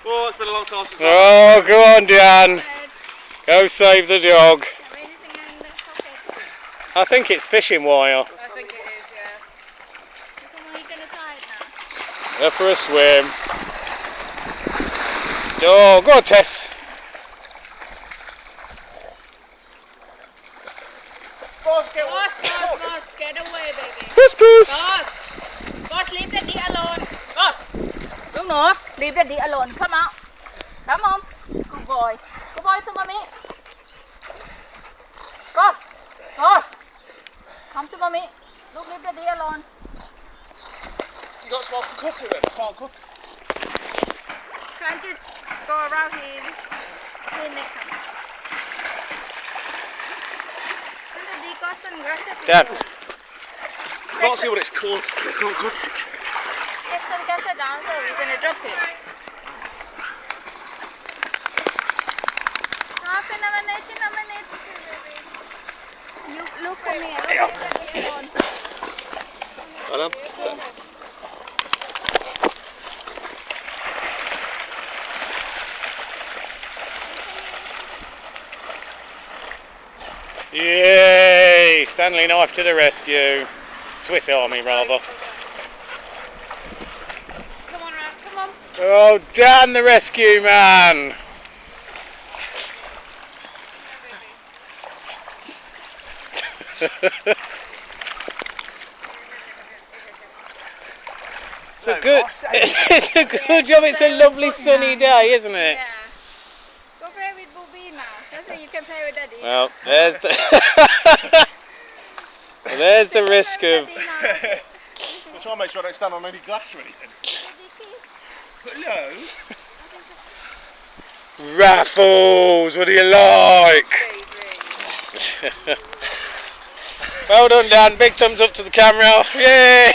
Oh, it's been a long time since Oh, go on, Dan. Go save the dog. I think it's fishing wire. I think it is, yeah. Come on, you're going to tie it now. Go for a swim. Oh, go on, Tess. Boss, get away, baby. Puss, puss. Boss, leave Daddy alone. Boss, look no, leave Daddy alone. Come out. Come on. Good boy. Good boy to mommy. Boss, come to mommy. Look, leave Daddy alone. You got to cut it then. I can't cut it. Can't you go around him? Here, next time. Daddy got sunglasses. Dan. I can't see what it's called. I can't cut it. Get sunglasses down there. We're going to drop it. Half in a minute. You look for me. Look at Daddy alone. Well done. Yay! Stanley knife to the rescue. Swiss Army, rather. Come on, Ralph. Come on. Oh, Dan, the rescue man. It's a good job. It's a lovely sunny day, isn't it? Yeah. Go play with Booby now. That's it. You can play with Daddy. Well, there's the there's the risk of. I'll try and make sure I don't stand on any glass or anything. But no. Raffles, what do you like? Well done, Dan. Big thumbs up to the camera. Yay!